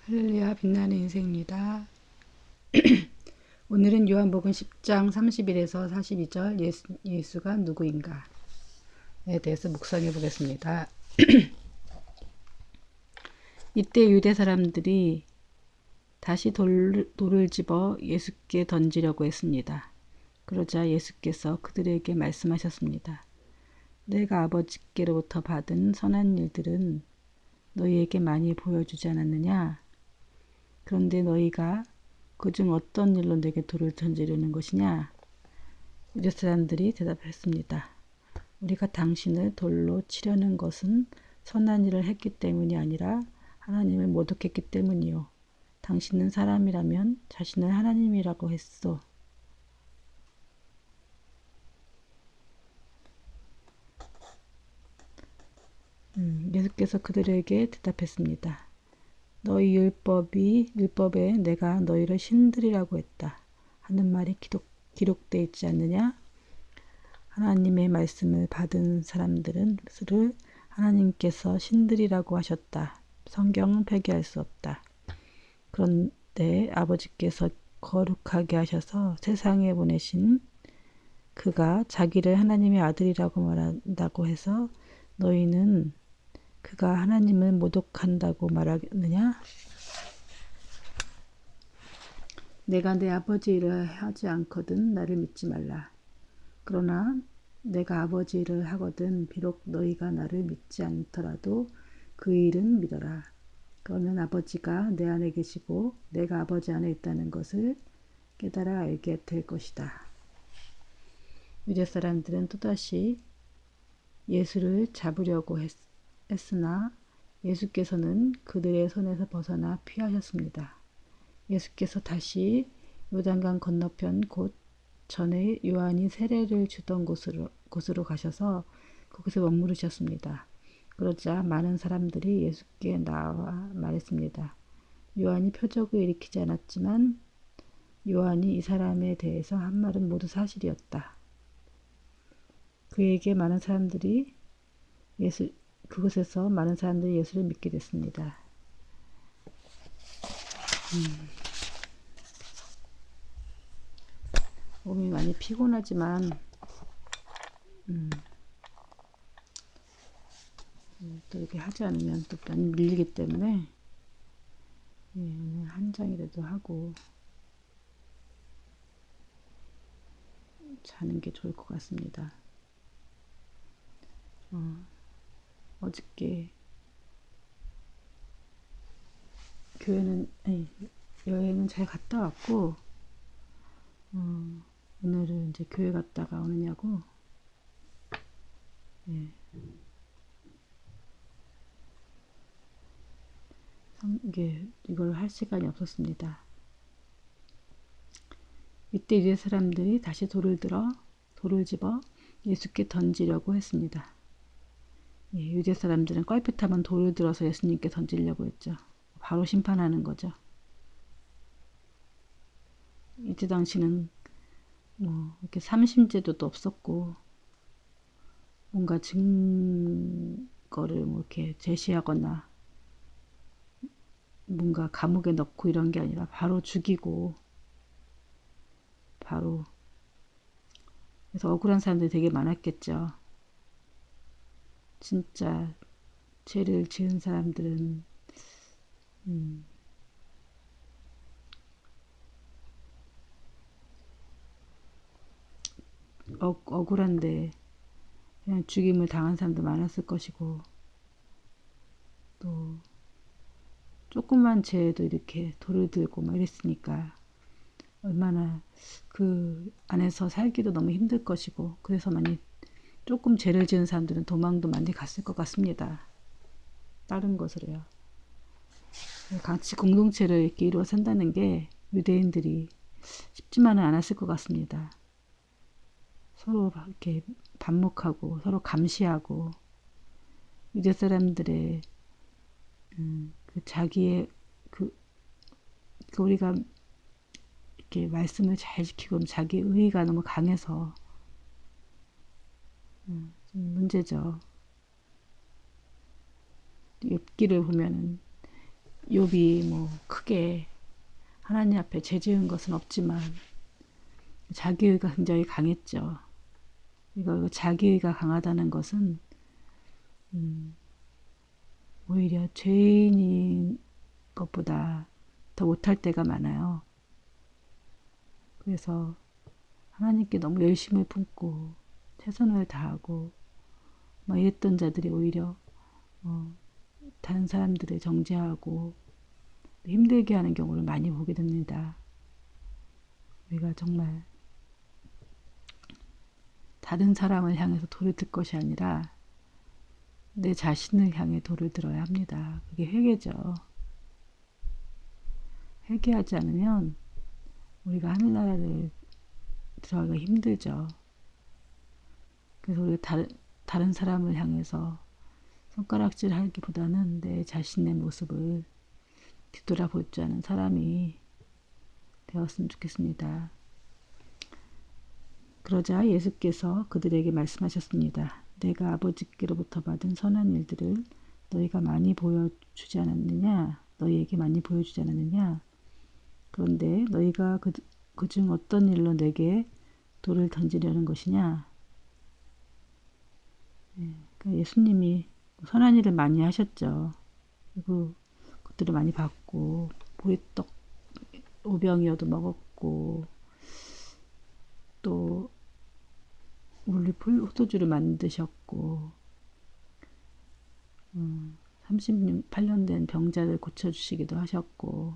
할렐루야, 빛나는 인생입니다. 오늘은 요한복음 10장 31에서 42절 예수가 누구인가에 대해서 묵상해 보겠습니다. 이때 유대 사람들이 다시 돌을 집어 예수께 던지려고 했습니다. 그러자 예수께서 그들에게 말씀하셨습니다. 내가 아버지께로부터 받은 선한 일들은 너희에게 많이 보여주지 않았느냐? 그런데 너희가 그중 어떤 일로 내게 돌을 던지려는 것이냐? 유대 사람들이 대답했습니다. 우리가 당신을 돌로 치려는 것은 선한 일을 했기 때문이 아니라 하나님을 모독했기 때문이요. 당신은 사람이라면 자신을 하나님이라고 했소. 예수께서 그들에게 대답했습니다. 너희 율법에 내가 너희를 신들이라고 했다 하는 말이 기록되어 있지 않느냐? 하나님의 말씀을 받은 사람들을 하나님께서 신들이라고 하셨다. 성경은 폐기할 수 없다. 그런데 아버지께서 거룩하게 하셔서 세상에 보내신 그가 자기를 하나님의 아들이라고 말한다고 해서 너희는 그가 하나님을 모독한다고 말하느냐? 내가 내 아버지 일을 하지 않거든 나를 믿지 말라. 그러나 내가 아버지 일을 하거든 비록 너희가 나를 믿지 않더라도 그 일은 믿어라. 그러면 아버지가 내 안에 계시고 내가 아버지 안에 있다는 것을 깨달아 알게 될 것이다. 유대 사람들은 또다시 예수를 잡으려고 했으나 예수께서는 그들의 손에서 벗어나 피하셨습니다. 예수께서 다시 요단강 건너편 곧 전에 요한이 세례를 주던 곳으로 가셔서 거기서 머무르셨습니다. 그러자 많은 사람들이 예수께 나와 말했습니다. 요한이 표적을 일으키지 않았지만 요한이 이 사람에 대해서 한 말은 모두 사실이었다. 그곳에서 많은 사람들이 예수를 믿게 됐습니다. 몸이 많이 피곤하지만 또 이렇게 하지 않으면 또 많이 밀리기 때문에 오늘 한 장이라도 하고 자는 게 좋을 것 같습니다. 어저께 여행은 잘 갔다 왔고 오늘은 이제 교회 갔다가 오느냐고 이걸 할 시간이 없었습니다. 이때 유대 사람들이 다시 돌을 집어 예수께 던지려고 했습니다. 유대 사람들은 껄핏하면 돌을 들어서 예수님께 던지려고 했죠. 바로 심판하는 거죠. 이때 당시는 이렇게 삼심제도도 없었고 뭔가 증거를 이렇게 제시하거나 뭔가 감옥에 넣고 이런 게 아니라 바로 죽이고 바로 그래서 억울한 사람들이 되게 많았겠죠. 진짜 죄를 지은 사람들은 억울한데 그냥 죽임을 당한 사람도 많았을 것이고 또 조그만 죄도 이렇게 돌을 들고 막 이랬으니까 얼마나 그 안에서 살기도 너무 힘들 것이고 그래서 조금 죄를 지은 사람들은 도망도 많이 갔을 것 같습니다. 다른 것으로요. 같이 공동체를 이렇게 이루어 산다는 게 유대인들이 쉽지만은 않았을 것 같습니다. 서로 이렇게 반목하고 서로 감시하고 유대 사람들의 그 자기의 우리가 이렇게 말씀을 잘 지키고 자기 의의가 너무 강해서 좀 문제죠. 엽기를 보면은 욥이 뭐 크게 하나님 앞에 죄 지은 것은 없지만 자기의가 굉장히 강했죠. 이거 자기의가 강하다는 것은 오히려 죄인인 것보다 더 못할 때가 많아요. 그래서 하나님께 너무 열심을 품고 최선을 다하고 막 이랬던 자들이 오히려 다른 사람들을 정죄하고 힘들게 하는 경우를 많이 보게 됩니다. 우리가 정말 다른 사람을 향해서 돌을 들 것이 아니라 내 자신을 향해 돌을 들어야 합니다. 그게 회개죠. 회개하지 않으면 우리가 하늘나라를 들어가기가 힘들죠. 그래서 우리가 다른 사람을 향해서 손가락질 하기보다는 내 자신의 모습을 뒤돌아볼 줄 아는 사람이 되었으면 좋겠습니다. 그러자 예수께서 그들에게 말씀하셨습니다. 내가 아버지께로부터 받은 선한 일들을 너희가 많이 보여주지 않았느냐? 너희에게 많이 보여주지 않았느냐? 그런데 너희가 그중 어떤 일로 내게 돌을 던지려는 것이냐? 그러니까 예수님이 선한 일을 많이 하셨죠. 그리고 그것들을 많이 받고 보리떡 5병이어도 먹었고 또 올리풀 호두주를 만드셨고 38년 된 병자를 고쳐주시기도 하셨고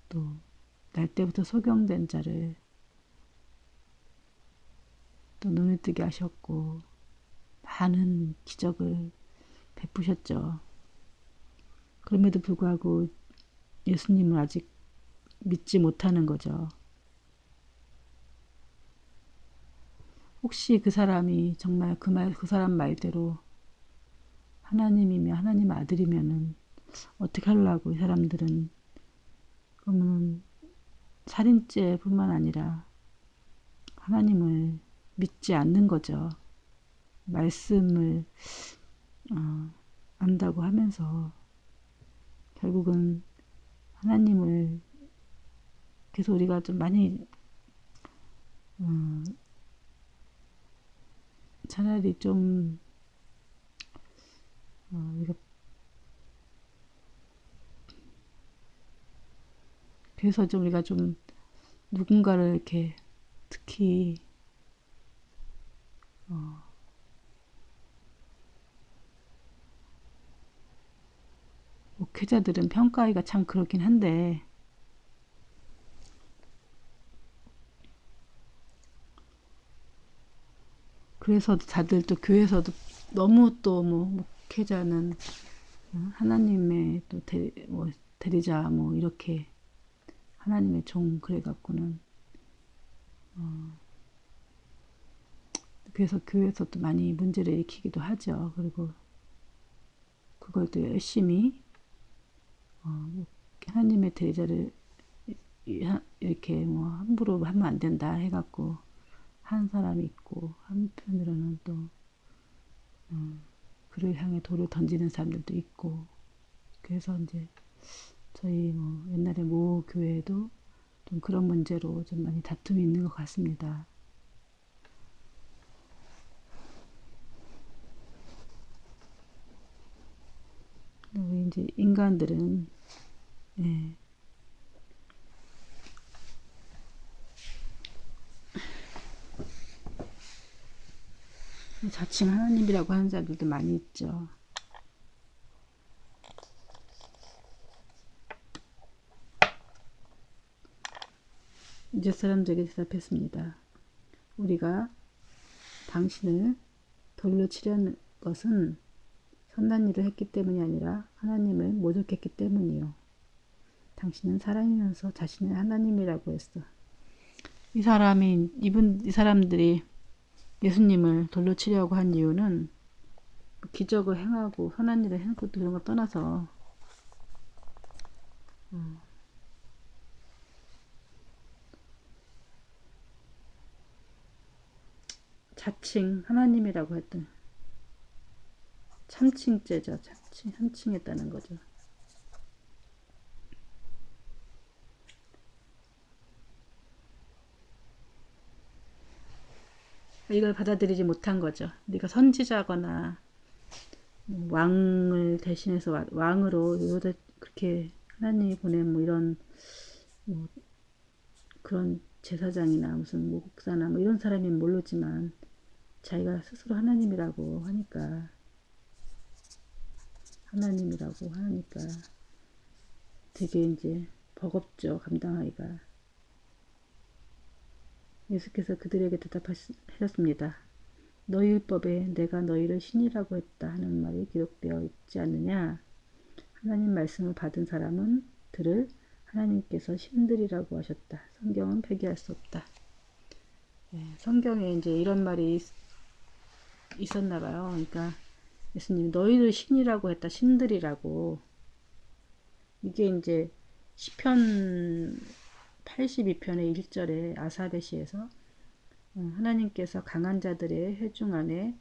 또 날 때부터 소경된 자를 또 눈을 뜨게 하셨고 많은 기적을 베푸셨죠. 그럼에도 불구하고 예수님을 아직 믿지 못하는 거죠. 혹시 그 사람이 정말 그 사람 말대로 하나님이며 하나님 아들이면은 어떻게 하려고 이 사람들은 그러면 살인죄뿐만 아니라 하나님을 믿지 않는 거죠. 말씀을 안다고 하면서 결국은 하나님을 그래서 우리가 좀 많이 차라리 좀 우리가 그래서 좀 우리가 좀 누군가를 이렇게 특히 목회자들은 평가하기가 참 그렇긴 한데 그래서 다들 또 교회에서도 너무 또 뭐 목회자는 하나님의 또 대리자 뭐 이렇게 하나님의 종 그래갖고는 그래서 교회에서도 많이 문제를 일으키기도 하죠. 그리고 그걸 또 열심히 하나님의 대리자를 이렇게 뭐 함부로 하면 안 된다 해갖고 한 사람이 있고 한편으로는 또 그를 향해 돌을 던지는 사람들도 있고 그래서 이제 저희 뭐 옛날에 모 교회에도 좀 그런 문제로 좀 많이 다툼이 있는 것 같습니다. 우리 이제 인간들은 예. 자칭 하나님이라고 하는 자들도 많이 있죠. 이제 사람들에게 대답했습니다. 우리가 당신을 돌로 치려는 것은 선한 일을 했기 때문이 아니라 하나님을 모독했기 때문이요. 당신은 사람이면서 자신을 하나님이라고 했어. 이 사람들이 예수님을 돌로 치려고 한 이유는 기적을 행하고 선한 일을 한 것도 이런 거 떠나서 자칭 하나님이라고 했던 참칭죄죠. 참칭했다는 거죠. 이걸 받아들이지 못한 거죠. 네가 선지자거나 왕을 대신해서 왕으로 그렇게 하나님이 보낸 뭐 이런 뭐 그런 제사장이나 무슨 목사나 뭐 이런 사람이면 모르지만 자기가 스스로 하나님이라고 하니까 되게 이제 버겁죠. 감당하기가. 예수께서 그들에게 대답하셨습니다. 너희 율법에 내가 너희를 신이라고 했다 하는 말이 기록되어 있지 않느냐? 하나님 말씀을 받은 사람은 들을 하나님께서 신들이라고 하셨다. 성경은 폐기할 수 없다. 성경에 이제 이런 말이 있었나 봐요. 그러니까 예수님 너희들 신이라고 했다. 신들이라고. 이게 이제 시편 82편의 1절에 아사베시에서 하나님께서 강한 자들의 회중 안에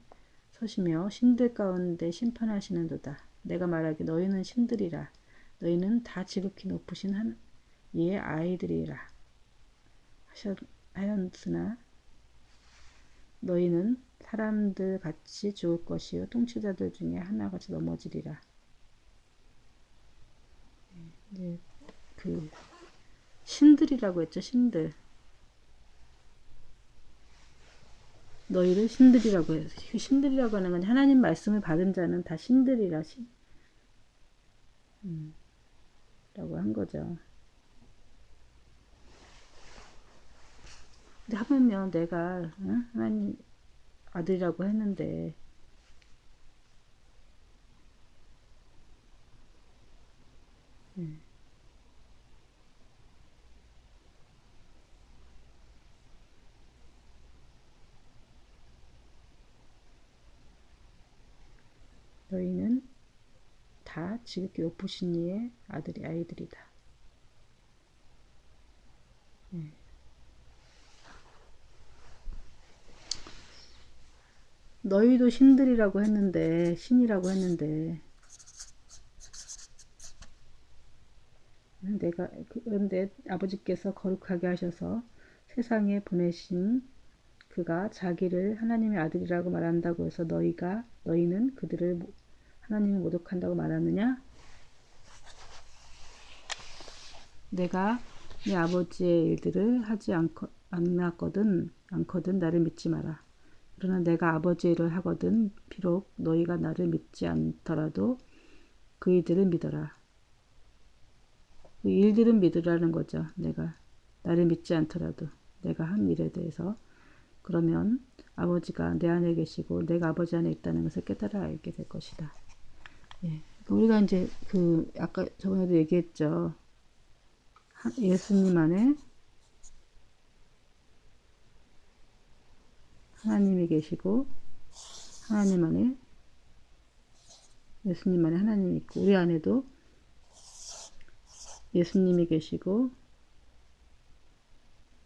서시며 신들 가운데 심판하시는도다. 내가 말하기 너희는 신들이라. 너희는 다 지극히 높으신 한 이의 아이들이라 하였으나 너희는 사람들 같이 죽을 것이요 통치자들 중에 하나같이 넘어지리라. 이제 그 신들이라고 했죠. 신들. 너희를 신들이라고 해요. 신들이라고 하는 건 하나님 말씀을 받은 자는 다 신들이라 라고 한 거죠. 근데 하물며 내가 하나님 아들이라고 했는데 너희는 다 지극히 높으신 이의 아이들이다. 너희도 신들이라고 했는데 신이라고 했는데 그런데 아버지께서 거룩하게 하셔서 세상에 보내신 그가 자기를 하나님의 아들이라고 말한다고 해서 너희는 그들을 하나님을 모독한다고 말하느냐? 내가 네 아버지의 일들을 하지 않거든 나를 믿지 마라. 그러나 내가 아버지의 일을 하거든 비록 너희가 나를 믿지 않더라도 그 일들을 믿어라. 그 일들은 믿으라는 거죠. 내가 나를 믿지 않더라도 내가 한 일에 대해서. 그러면 아버지가 내 안에 계시고 내가 아버지 안에 있다는 것을 깨달아 알게 될 것이다. 예. 우리가 이제 아까 저번에도 얘기했죠. 예수님 안에 하나님이 계시고 하나님 안에 예수님 안에 하나님이 있고 우리 안에도 예수님이 계시고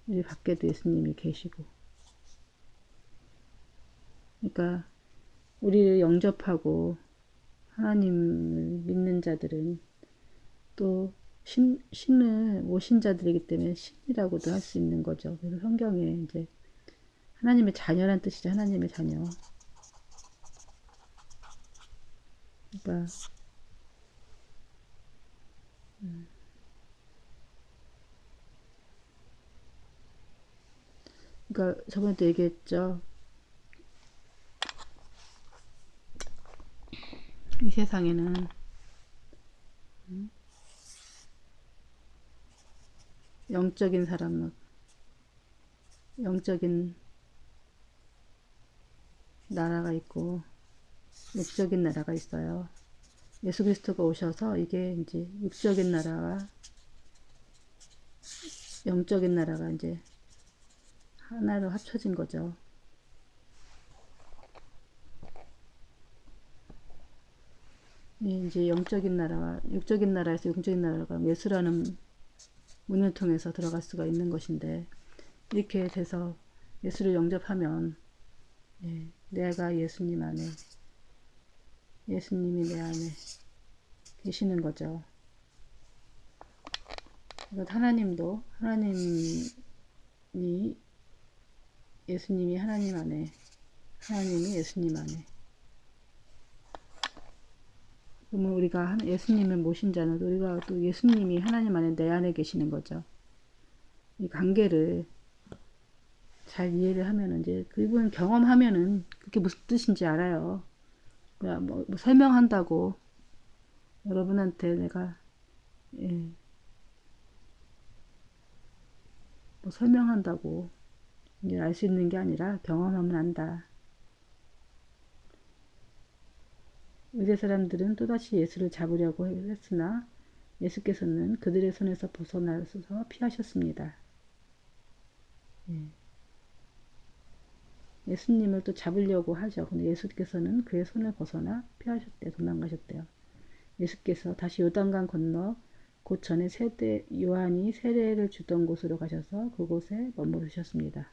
우리 밖에도 예수님이 계시고 그러니까 우리를 영접하고 하나님을 믿는 자들은 또 신을 모신 자들이기 때문에 신이라고도 할 수 있는 거죠. 그래서 성경에 이제 하나님의 자녀란 뜻이죠. 하나님의 자녀. 그러니까 저번에도 얘기했죠. 이 세상에는 영적인 사람은 영적인 나라가 있고 육적인 나라가 있어요. 예수 그리스도가 오셔서 이게 이제 육적인 나라와 영적인 나라가 이제 하나로 합쳐진 거죠. 이제 영적인 나라와 육적인 나라에서 영적인 나라가 예수라는 문을 통해서 들어갈 수가 있는 것인데 이렇게 돼서 예수를 영접하면 내가 예수님 안에 예수님이 내 안에 계시는 거죠. 하나님도 하나님이 예수님이 하나님 안에, 하나님이 예수님 안에. 그러면 우리가 예수님을 모신 자는 우리가 또 예수님이 하나님 안에 내 안에 계시는 거죠. 이 관계를 잘 이해를 하면은 이제 그분 경험하면은 그게 무슨 뜻인지 알아요. 뭐 설명한다고 여러분한테 내가 예, 뭐 설명한다고 이제 알 수 있는 게 아니라 경험하면 안다. 유대 사람들은 또다시 예수를 잡으려고 했으나 예수께서는 그들의 손에서 벗어나서 피하셨습니다. 예수님을 또 잡으려고 하죠. 근데 예수께서는 그의 손을 벗어나 피하셨대요. 도망가셨대요. 예수께서 다시 요단강 건너 곧 전에 요한이 세례를 주던 곳으로 가셔서 그곳에 머무르셨습니다.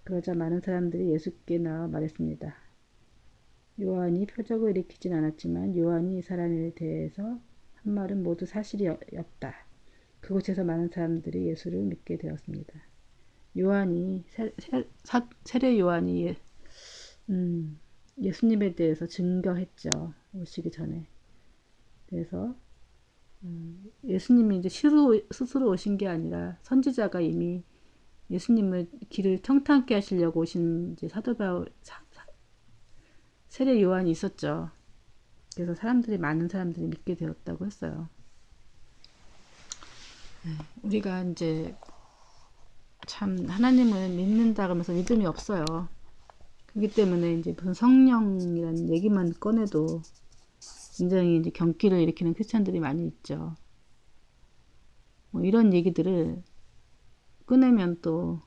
그러자 많은 사람들이 예수께 나와 말했습니다. 요한이 표적을 일으키진 않았지만 요한이 이 사람에 대해서 한 말은 모두 사실이었다. 그곳에서 많은 사람들이 예수를 믿게 되었습니다. 요한이 세례 요한이 예수님에 대해서 증거했죠. 오시기 전에. 그래서 예수님이 이제 스스로 오신 게 아니라 선지자가 이미 예수님을 길을 평탄케 하시려고 오신 이제 사도 바울 세례 요한이 있었죠. 그래서 많은 사람들이 믿게 되었다고 했어요. 우리가 이제 참 하나님을 믿는다 그러면서 믿음이 없어요. 그렇기 때문에 이제 무슨 성령이라는 얘기만 꺼내도 굉장히 이제 경기를 일으키는 크리스찬들이 많이 있죠. 뭐 이런 얘기들을 꺼내면 또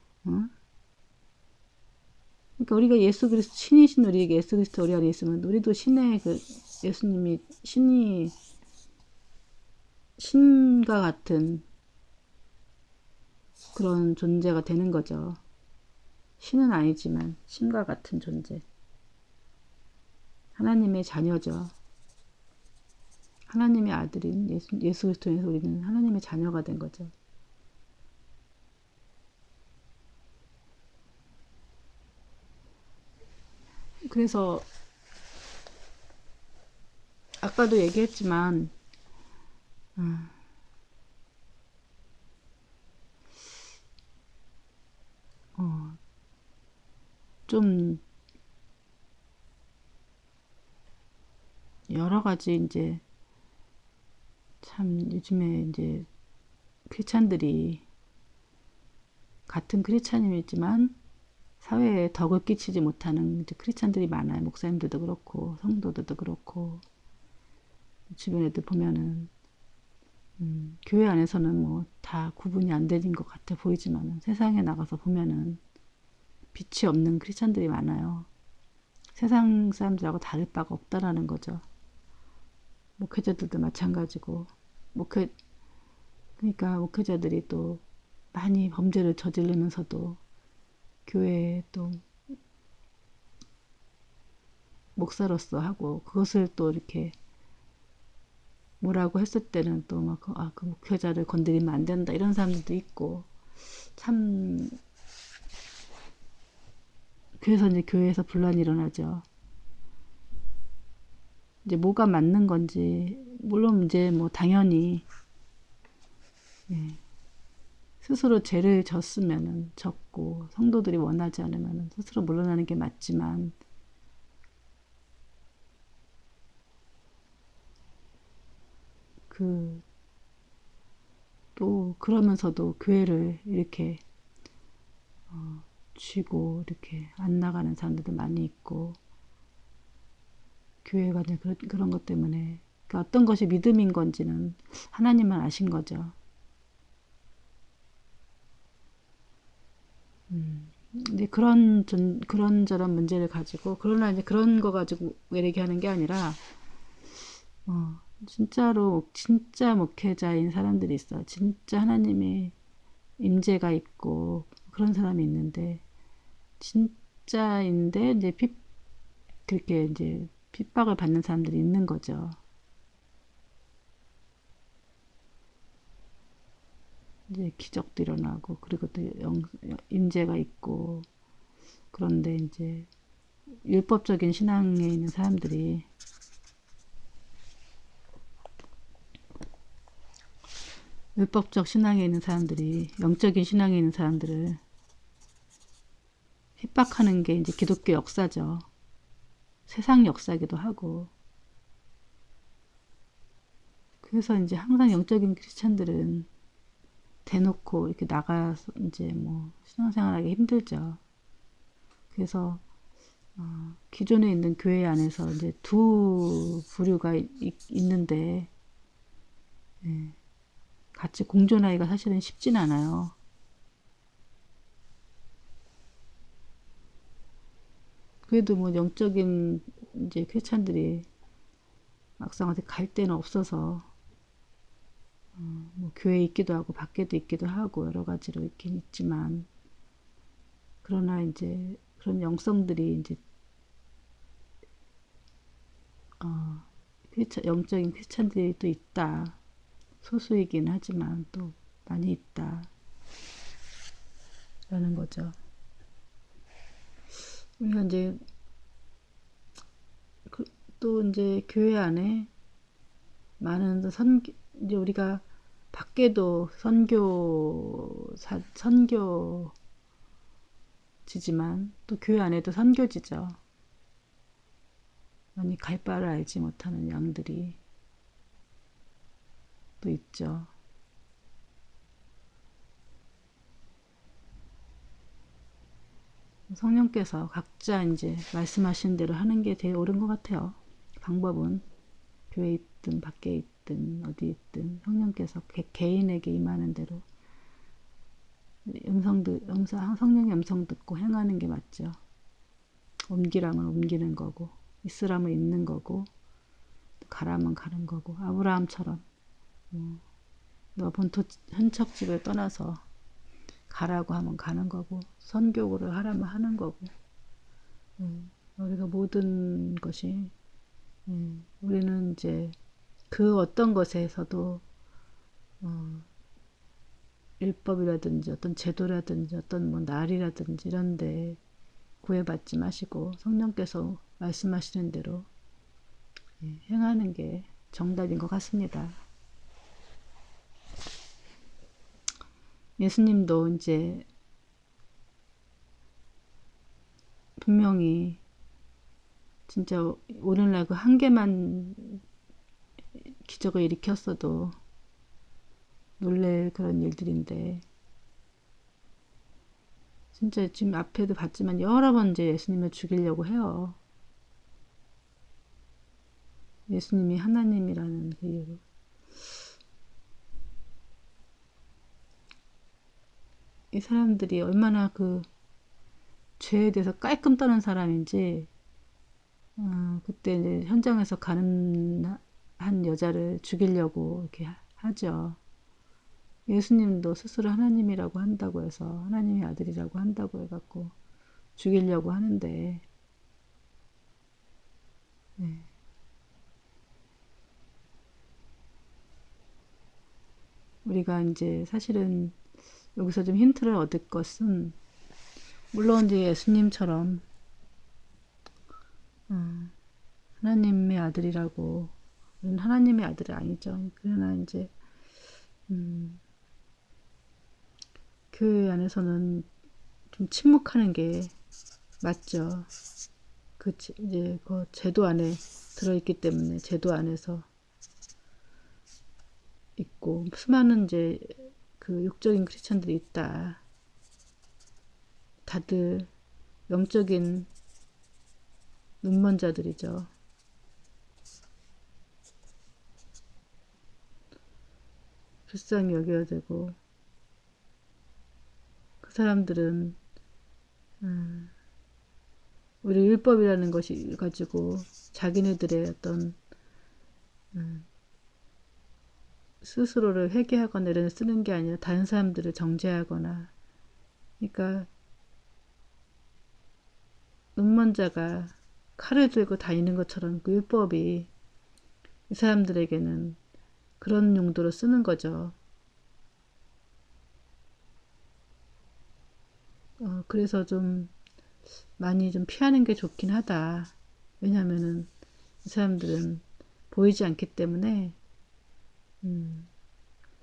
그러니까 우리가 예수 그리스도 신이신 우리에게 예수 그리스도 우리 안에 있으면 우리도 신의 예수님이 신과 같은 그런 존재가 되는 거죠. 신은 아니지만 신과 같은 존재. 하나님의 자녀죠. 하나님의 아들인 예수 그리스도에서 우리는 하나님의 자녀가 된 거죠. 그래서 아까도 얘기했지만 좀 여러 가지 이제 참 요즘에 이제 크리스찬들이 같은 크리스찬이지만 사회에 덕을 끼치지 못하는 이제 크리스찬들이 많아요. 목사님들도 그렇고 성도들도 그렇고 주변 애들 보면은 교회 안에서는 뭐 다 구분이 안 되는 것 같아 보이지만 세상에 나가서 보면은 빛이 없는 크리스찬들이 많아요. 세상 사람들하고 다를 바가 없다라는 거죠. 목회자들도 마찬가지고 그러니까 목회자들이 또 많이 범죄를 저지르면서도 교회에 또 목사로서 하고 그것을 또 이렇게 뭐라고 했을 때는 또 막 그 목회자를 건드리면 안 된다 이런 사람들도 있고 참 그래서 이제 교회에서 분란이 일어나죠. 이제 뭐가 맞는 건지 물론 이제 뭐 당연히 스스로 죄를 졌으면은 졌고 성도들이 원하지 않으면은 스스로 물러나는 게 맞지만 또 그러면서도 교회를 이렇게 쥐고 이렇게 안 나가는 사람들도 많이 있고 교회가 그런 것 때문에 그러니까 어떤 것이 믿음인 건지는 하나님만 아신 거죠. 이제 그런저런 문제를 가지고 그러나 이제 그런 거 가지고 얘기하는 게 아니라 진짜로 진짜 목회자인 사람들이 있어. 진짜 하나님의 임재가 있고 그런 사람이 있는데 진짜인데 이제 그렇게 이제 핍박을 받는 사람들이 있는 거죠. 이제 기적도 일어나고, 그리고 또 임재가 있고. 그런데 이제 율법적인 신앙에 있는 사람들이, 율법적 신앙에 있는 사람들이 영적인 신앙에 있는 사람들을 핍박하는 게 이제 기독교 역사죠. 세상 역사기도 하고. 그래서 이제 항상 영적인 크리스찬들은 대놓고 이렇게 나가서 이제 뭐 신앙생활하기 힘들죠. 그래서 기존에 있는 교회 안에서 이제 두 부류가 있는데, 예, 같이 공존하기가 사실은 쉽진 않아요. 그래도 뭐 영적인 이제 크리스찬들이 막상 어디 갈 데는 없어서 뭐 교회에 있기도 하고 밖에도 있기도 하고 여러 가지로 있긴 있지만, 그러나 이제 그런 영성들이 이제 영적인 크리스찬들이 또 있다. 소수이긴 하지만 또 많이 있다. 라는 거죠. 우리가 이제 또 이제 교회 안에 많은 이제 우리가 밖에도 선교지지만 또 교회 안에도 선교지죠. 많이 갈 바를 알지 못하는 양들이 또 있죠. 성령께서 각자 이제 말씀하신 대로 하는 게 제일 옳은 것 같아요. 방법은 교회에 있든 밖에 있든 어디 있든 성령께서 개인에게 임하는 대로 성령의 음성 듣고 행하는 게 맞죠. 옮기라면 옮기는 거고, 있으라면 있는 거고, 가라면 가는 거고. 아브라함처럼 너 본토 현척집을 떠나서 가라고 하면 가는 거고, 선교를 하라면 하는 거고. 우리가 모든 것이, 우리는 이제 그 어떤 것에서도 율법이라든지 어떤 제도라든지 어떤 뭐 날이라든지 이런데 구애받지 마시고 성령께서 말씀하시는 대로 행하는 게 정답인 것 같습니다. 예수님도 이제 분명히 진짜 오늘날 그 한 개만 기적을 일으켰어도 놀랄 그런 일들인데, 진짜 지금 앞에도 봤지만 여러 번 이제 예수님을 죽이려고 해요. 예수님이 하나님이라는 그 이유로. 이 사람들이 얼마나 그 죄에 대해서 깔끔 떠는 사람인지, 그때 이제 현장에서 가는 한 여자를 죽이려고 이렇게 하죠. 예수님도 스스로 하나님이라고 한다고 해서, 하나님의 아들이라고 한다고 해갖고 죽이려고 하는데, 우리가 이제 사실은 여기서 좀 힌트를 얻을 것은, 물론 이제 예수님처럼 하나님의 아들이라고, 우리는 하나님의 아들이 아니죠. 그러나 이제 교회 안에서는 좀 침묵하는 게 맞죠. 이제 그 제도 안에 들어있기 때문에 제도 안에서 있고, 수많은 이제 그 육적인 크리스천들이 있다. 다들 영적인 눈먼 자들이죠. 불쌍히 여겨야 되고, 그 사람들은 우리 율법이라는 것이 가지고 자기네들의 어떤 스스로를 회개하거나 이런 쓰는 게 아니라 다른 사람들을 정죄하거나, 그러니까 눈먼 자가 칼을 들고 다니는 것처럼 그 율법이 이 사람들에게는 그런 용도로 쓰는 거죠. 그래서 좀 많이 좀 피하는 게 좋긴 하다. 왜냐면은 이 사람들은 보이지 않기 때문에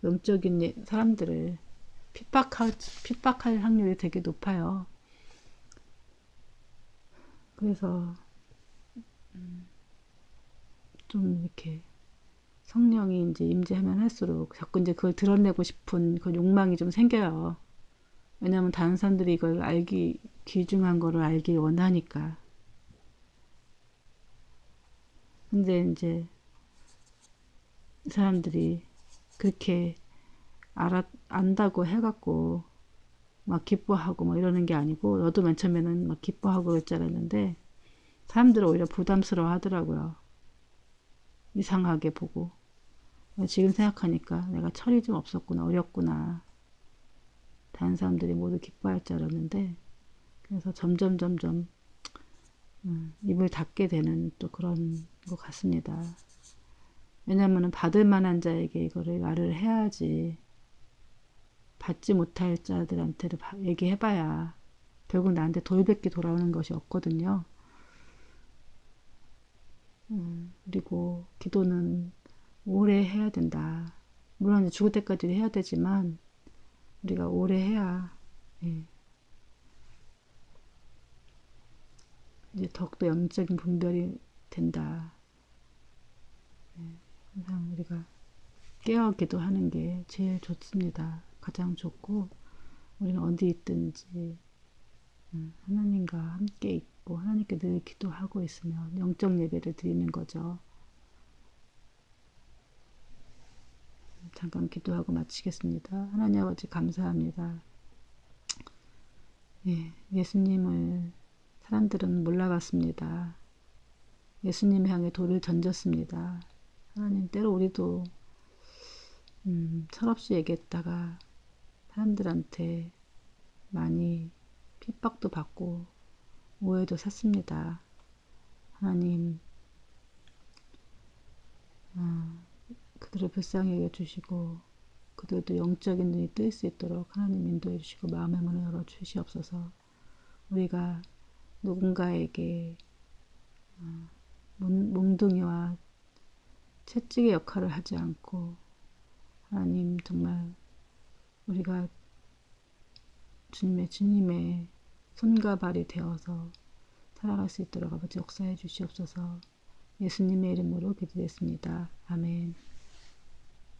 영적인 사람들을 핍박할 확률이 되게 높아요. 그래서 좀 이렇게 성령이 이제 임재하면 할수록 자꾸 이제 그걸 드러내고 싶은 그 욕망이 좀 생겨요. 왜냐면 다른 사람들이 이걸 귀중한 거를 알기 원하니까. 근데 이제 이 사람들이 그렇게 안다고 해갖고 막 기뻐하고 막 이러는 게 아니고, 너도 맨 처음에는 막 기뻐하고 그럴 줄 알았는데 사람들은 오히려 부담스러워 하더라고요. 이상하게 보고. 지금 생각하니까 내가 철이 좀 없었구나, 어렸구나. 다른 사람들이 모두 기뻐할 줄 알았는데, 그래서 점점 입을 닫게 되는 또 그런 것 같습니다. 왜냐면은 받을 만한 자에게 이거를 말을 해야지, 받지 못할 자들한테도 얘기해봐야 결국 나한테 돌베끼 돌아오는 것이 없거든요. 그리고 기도는 오래 해야 된다. 물론 죽을 때까지 해야 되지만 우리가 오래 해야, 예, 이제 더욱더 영적인 분별이 된다. 항상 우리가 깨어 기도하는 게 제일 좋습니다. 가장 좋고, 우리는 어디 있든지 하나님과 함께 있고 하나님께 늘 기도하고 있으면 영적 예배를 드리는 거죠. 잠깐 기도하고 마치겠습니다. 하나님 아버지 감사합니다. 예, 예수님을 사람들은 몰라봤습니다. 예수님 향해 돌을 던졌습니다. 하나님, 때로 우리도 철없이 얘기했다가 사람들한테 많이 핍박도 받고 오해도 샀습니다. 하나님, 그들을 불쌍히 여겨주시고 그들도 영적인 눈이 뜰 수 있도록 하나님 인도해 주시고 마음의 문을 열어 주시옵소서. 우리가 누군가에게 몽둥이와 채찍의 역할을 하지 않고, 하나님 정말 우리가 주님의 손과 발이 되어서 살아갈 수 있도록 아버지 역사해 주시옵소서. 예수님의 이름으로 기도했습니다. 아멘.